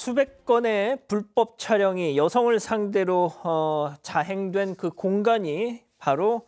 수백 건의 불법 촬영이 여성을 상대로 자행된 그 공간이 바로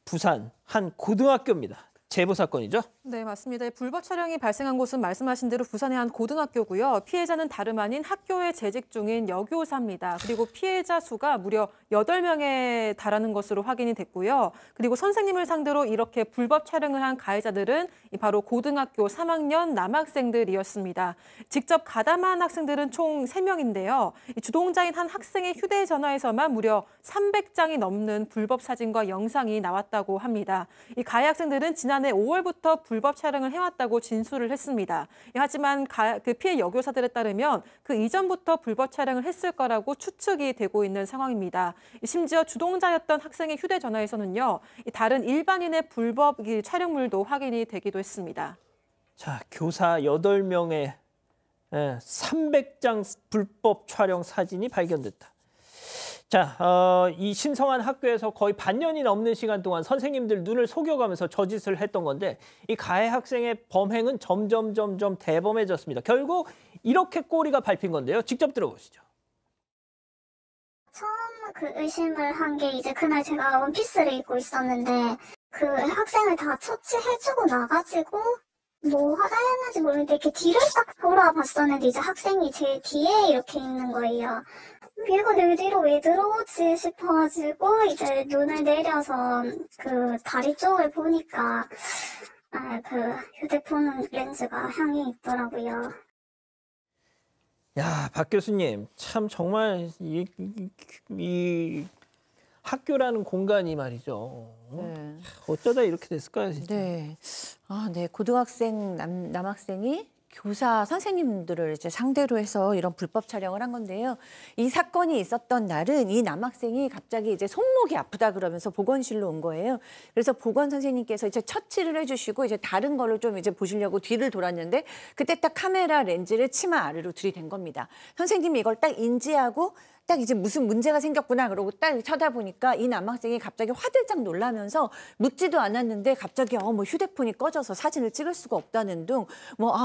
부산 한 고등학교입니다. 제보 사건이죠? 네, 맞습니다. 불법 촬영이 발생한 곳은 말씀하신 대로 부산의 한 고등학교고요. 피해자는 다름 아닌 학교에 재직 중인 여교사입니다. 그리고 피해자 수가 무려 8명에 달하는 것으로 확인이 됐고요. 그리고 선생님을 상대로 이렇게 불법 촬영을 한 가해자들은 바로 고등학교 3학년 남학생들이었습니다. 직접 가담한 학생들은 총 3명인데요. 주동자인 한 학생의 휴대전화에서만 무려 300장이 넘는 불법 사진과 영상이 나왔다고 합니다. 이 가해 학생들은 지난해 5월부터 불법 촬영을 해왔다고 진술을 했습니다. 하지만 그 피해 여교사들에 따르면 그 이전부터 불법 촬영을 했을 거라고 추측이 되고 있는 상황입니다. 심지어 주동자였던 학생의 휴대전화에서는요, 다른 일반인의 불법 촬영물도 확인이 되기도 했습니다. 자, 교사 8명의 300장 불법 촬영 사진이 발견됐다. 자, 이 신성한 학교에서 거의 반년이 넘는 시간 동안 선생님들 눈을 속여가면서 저짓을 했던 건데 이 가해 학생의 범행은 점점 대범해졌습니다. 결국 이렇게 꼬리가 밟힌 건데요. 직접 들어보시죠. 처음 그 의심을 한 게 이제 그날 제가 원피스를 입고 있었는데 그 학생을 다 처치해주고 나가지고 뭐 하다 했는지 모르는데 이렇게 뒤를 딱 돌아봤었는데 이제 학생이 제 뒤에 이렇게 있는 거예요. 얘가 내 뒤로 왜 들어오지 싶어가지고 이제 눈을 내려서 그 다리 쪽을 보니까 그 휴대폰 렌즈가 향해 있더라고요. 야, 박 교수님, 참 정말 이 학교라는 공간이 말이죠. 네. 어쩌다 이렇게 됐을까요, 진짜? 네. 네. 고등학생 남학생이 교사 선생님들을 이제 상대로 해서 이런 불법 촬영을 한 건데요. 이 사건이 있었던 날은 이 남학생이 갑자기 이제 손목이 아프다 그러면서 보건실로 온 거예요. 그래서 보건 선생님께서 이제 처치를 해주시고 이제 다른 거를 좀 이제 보시려고 뒤를 돌았는데 그때 딱 카메라 렌즈를 치마 아래로 들이댄 겁니다. 선생님이 이걸 딱 인지하고 딱 이제 무슨 문제가 생겼구나 그러고 딱 쳐다보니까 이 남학생이 갑자기 화들짝 놀라면서 묻지도 않았는데 갑자기 뭐 휴대폰이 꺼져서 사진을 찍을 수가 없다는 등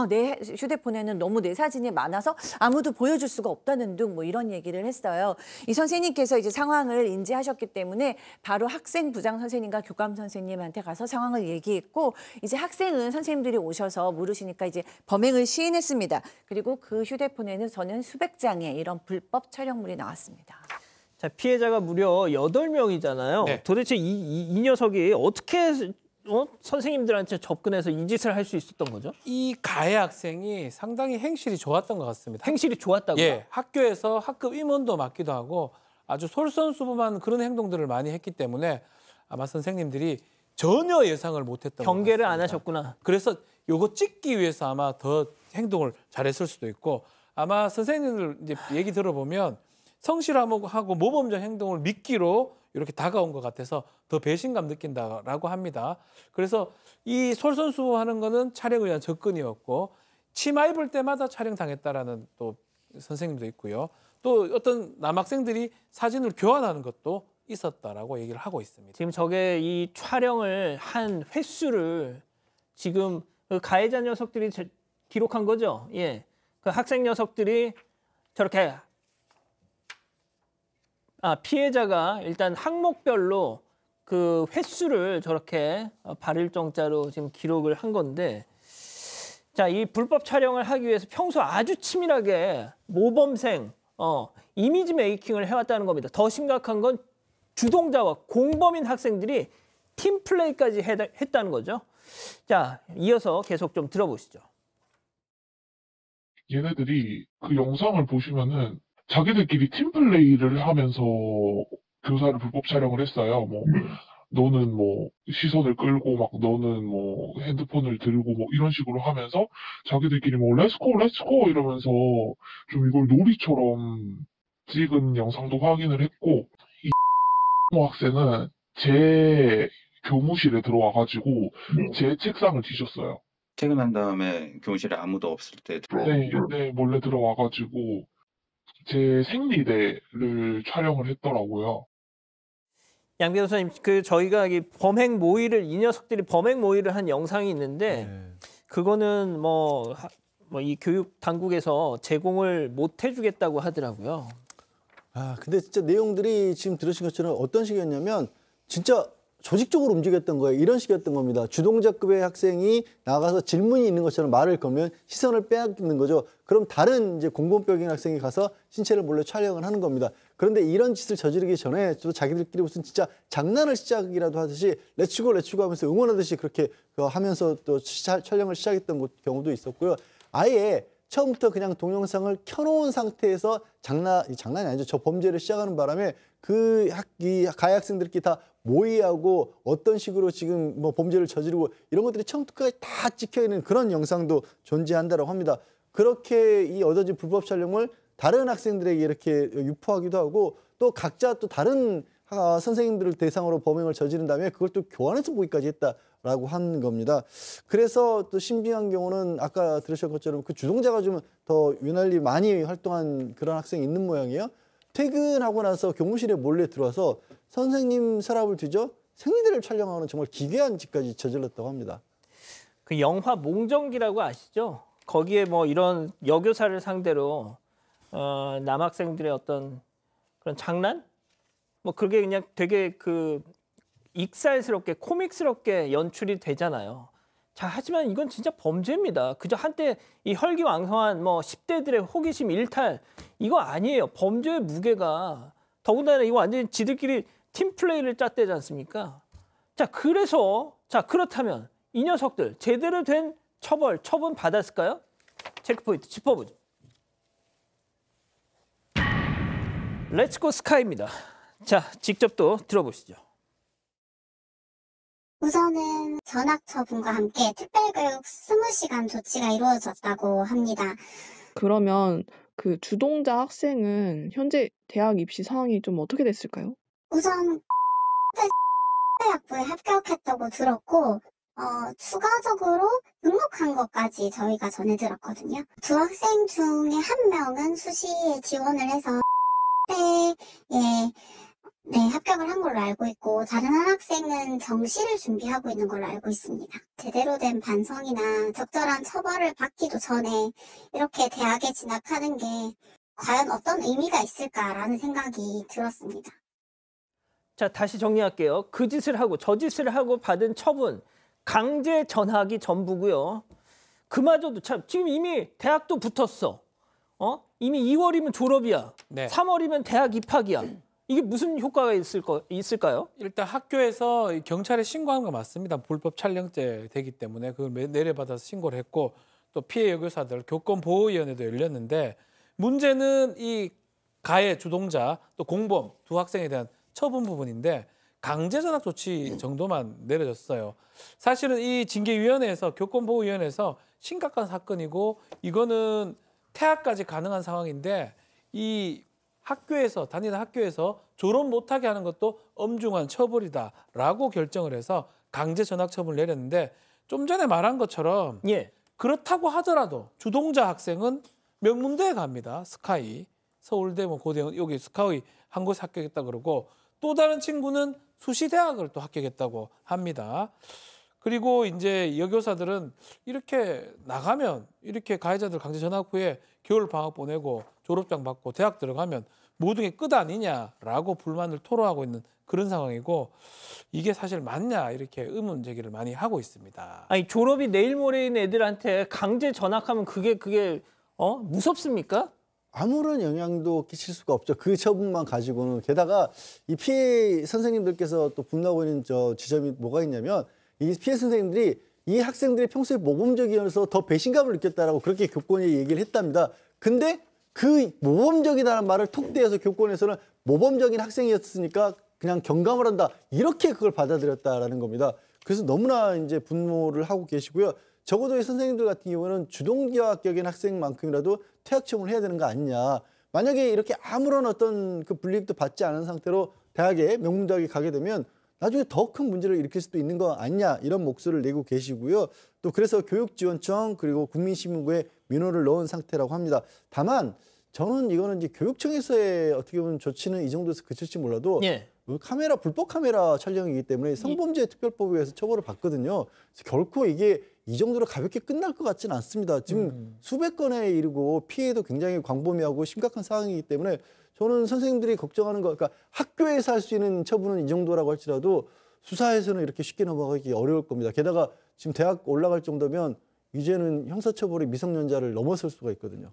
내 휴대폰에는 너무 내 사진이 많아서 아무도 보여줄 수가 없다는 등 뭐 이런 얘기를 했어요. 이 선생님께서 이제 상황을 인지하셨기 때문에 바로 학생 부장 선생님과 교감 선생님한테 가서 상황을 얘기했고 이제 학생은 선생님들이 오셔서 물으시니까 이제 범행을 시인했습니다. 그리고 그 휴대폰에는 저는 수백 장의 이런 불법 촬영물이 나왔습니다. 자, 피해자가 무려 8명이잖아요. 네. 도대체 이 녀석이 어떻게 선생님들한테 접근해서 이 짓을 할 수 있었던 거죠? 이 가해 학생이 상당히 행실이 좋았던 것 같습니다. 행실이 좋았다고요? 예, 학교에서 학급 임원도 맡기도 하고 아주 솔선수범한 그런 행동들을 많이 했기 때문에 아마 선생님들이 전혀 예상을 못했던 경계를 안 하셨구나. 그래서 요거 찍기 위해서 아마 더 행동을 잘했을 수도 있고 아마 선생님들 이제 얘기 들어보면 성실하고 모범적 행동을 미끼로 이렇게 다가온 것 같아서 더 배신감 느낀다라고 합니다. 그래서 이 솔선수범하는 거는 촬영을 위한 접근이었고 치마 입을 때마다 촬영당했다라는 또 선생님도 있고요. 또 어떤 남학생들이 사진을 교환하는 것도 있었다라고 얘기를 하고 있습니다. 지금 저게 이 촬영을 한 횟수를 지금 그 가해자 녀석들이 기록한 거죠. 예, 그 학생 녀석들이 저렇게 피해자가 일단 항목별로 그 횟수를 저렇게 발일정자로 지금 기록을 한 건데 자, 이 불법 촬영을 하기 위해서 평소 아주 치밀하게 모범생 이미지 메이킹을 해왔다는 겁니다. 더 심각한 건 주동자와 공범인 학생들이 팀플레이까지 했다는 거죠. 자, 이어서 계속 좀 들어보시죠. 얘네들이 그 영상을 보시면은 자기들끼리 팀플레이를 하면서 교사를 불법 촬영을 했어요. 뭐 너는 뭐 시선을 끌고 막 너는 뭐 핸드폰을 들고 뭐 이런 식으로 하면서 자기들끼리 뭐 렛츠고 이러면서 좀 이걸 놀이처럼 찍은 영상도 확인을 했고 이 학생은 제 교무실에 들어와가지고 제 책상을 뒤졌어요. 퇴근한 다음에 교무실에 아무도 없을 때 네, 몰래 들어와가지고 제 생리대를 촬영을 했더라고요. 양 변호사님, 저희가 이 이 녀석들이 범행 모의를 한 영상이 있는데 그거는 뭐 뭐 이 교육 당국에서 제공을 못 해주겠다고 하더라고요. 아, 근데 진짜 내용들이 지금 들으신 것처럼 어떤 식이었냐면 진짜 조직적으로 움직였던 거예요. 이런 식이었던 겁니다. 주동자급의 학생이 나가서 질문이 있는 것처럼 말을 걸면 시선을 빼앗기는 거죠. 그럼 다른 이제 공범병인 학생이 가서 신체를 몰래 촬영을 하는 겁니다. 그런데 이런 짓을 저지르기 전에 또 자기들끼리 무슨 진짜 장난을 시작이라도 하듯이 렛츠고 렛츠고 하면서 응원하듯이 그렇게 하면서 또 촬영을 시작했던 경우도 있었고요. 아예 처음부터 그냥 동영상을 켜놓은 상태에서 장난이 아니죠. 저 범죄를 시작하는 바람에 이 가해 학생들끼리 다 모의하고 어떤 식으로 지금 뭐 범죄를 저지르고 이런 것들이 처음부터까지 다 찍혀 있는 그런 영상도 존재한다라고 합니다. 그렇게 이 얻어진 불법 촬영을 다른 학생들에게 이렇게 유포하기도 하고 또 각자 또 다른 선생님들을 대상으로 범행을 저지른 다음에 그걸 또 교환해서 보기까지 했다라고 하는 겁니다. 그래서 또 신빙한 경우는 아까 들으신 것처럼 그 주동자가 좀 더 유난히 많이 활동한 그런 학생이 있는 모양이에요. 퇴근하고 나서 교무실에 몰래 들어와서 선생님 서랍을 뒤져 생리대를 촬영하는 정말 기괴한 짓까지 저질렀다고 합니다. 그 영화 몽정기라고 아시죠? 거기에 뭐 이런 여교사를 상대로 남학생들의 어떤 그런 장난? 뭐 그게 그냥 되게 그 익살스럽게 코믹스럽게 연출이 되잖아요. 자, 하지만 이건 진짜 범죄입니다. 그저 한때 이 혈기왕성한 뭐 10대들의 호기심 일탈 이거 아니에요. 범죄의 무게가 더군다나 이거 완전히 지들끼리 팀플레이를 짰대지 않습니까? 자, 그렇다면 이 녀석들 제대로 된 처분 받았을까요? 체크포인트 짚어보죠. 렛츠고 스카이입니다. 자, 직접 또 들어보시죠. 우선은 전학 처분과 함께 특별교육 20시간 조치가 이루어졌다고 합니다. 그러면 그 주동자 학생은 현재 대학 입시 상황이 좀 어떻게 됐을까요? 우선 학부에 합격했다고 들었고 추가적으로 등록한 것까지 저희가 전해 들었거든요. 두 학생 중에 한 명은 수시에 지원을 해서 합격을 한 걸로 알고 있고 다른 한 학생은 정시를 준비하고 있는 걸로 알고 있습니다. 제대로 된 반성이나 적절한 처벌을 받기도 전에 이렇게 대학에 진학하는 게 과연 어떤 의미가 있을까라는 생각이 들었습니다. 자, 다시 정리할게요. 그 짓을 하고 저 짓을 하고 받은 처분, 강제 전학이 전부고요. 그마저도 참 지금 이미 대학도 붙었어. 이미 2월이면 졸업이야. 네. 3월이면 대학 입학이야. 이게 무슨 효과가 있을까요? 일단 학교에서 경찰에 신고한 거 맞습니다. 불법 촬영죄 되기 때문에 그걸 내려받아서 신고를 했고 또 피해 여교사들 교권보호위원회도 열렸는데 문제는 이 가해 주동자 또 공범 두 학생에 대한 처분 부분인데 강제 전학 조치 정도만 내려졌어요. 사실은 이 징계위원회에서 교권보호위원회에서 심각한 사건이고 이거는 퇴학까지 가능한 상황인데 이 다니는 학교에서 졸업 못하게 하는 것도 엄중한 처벌이다라고 결정을 해서 강제 전학 처분을 내렸는데 좀 전에 말한 것처럼 예. 그렇다고 하더라도 주동자 학생은 명문대에 갑니다. 스카이, 서울대, 고대 여기 스카이 한 곳에 합격했다 그러고 또 다른 친구는 수시대학을 또 합격했다고 합니다. 그리고 이제 여교사들은 이렇게 나가면 이렇게 가해자들 강제 전학 후에 겨울 방학 보내고 졸업장 받고 대학 들어가면 모든 게 끝 아니냐라고 불만을 토로하고 있는 그런 상황이고 이게 사실 맞냐 이렇게 의문 제기를 많이 하고 있습니다. 아니 졸업이 내일 모레인 애들한테 강제 전학하면 그게 무섭습니까? 아무런 영향도 끼칠 수가 없죠. 그 처분만 가지고는. 게다가 이 피해 선생님들께서 또 분노하고 있는 지점이 뭐가 있냐면 이 피해 선생님들이 이 학생들이 평소에 모범적이어서 더 배신감을 느꼈다라고 그렇게 교권에 얘기를 했답니다. 근데 그 모범적이다라는 말을 톡대어서 교권에서는 모범적인 학생이었으니까 그냥 경감을 한다. 이렇게 그걸 받아들였다라는 겁니다. 그래서 너무나 이제 분노를 하고 계시고요. 적어도 이 선생님들 같은 경우는 주동자격인 학생만큼이라도 퇴학 처분을 해야 되는 거 아니냐. 만약에 이렇게 아무런 어떤 그 불이익도 받지 않은 상태로 대학에 명문대학에 가게 되면 나중에 더 큰 문제를 일으킬 수도 있는 거 아니냐 이런 목소리를 내고 계시고요. 또 그래서 교육지원청 그리고 국민신문고에 민원을 넣은 상태라고 합니다. 다만 저는 이거는 이제 교육청에서의 어떻게 보면 조치는 이 정도에서 그칠지 몰라도 불법 카메라 촬영이기 때문에 성범죄 특별법에 의해서 처벌을 받거든요. 그래서 결코 이게 이 정도로 가볍게 끝날 것 같지는 않습니다. 지금 수백 건에 이르고 피해도 굉장히 광범위하고 심각한 상황이기 때문에 저는 선생님들이 걱정하는 거, 그러니까 학교에서 할 수 있는 처분은 이 정도라고 할지라도 수사에서는 이렇게 쉽게 넘어가기 어려울 겁니다. 게다가 지금 대학 올라갈 정도면 이제는 형사처벌이 미성년자를 넘어설 수가 있거든요.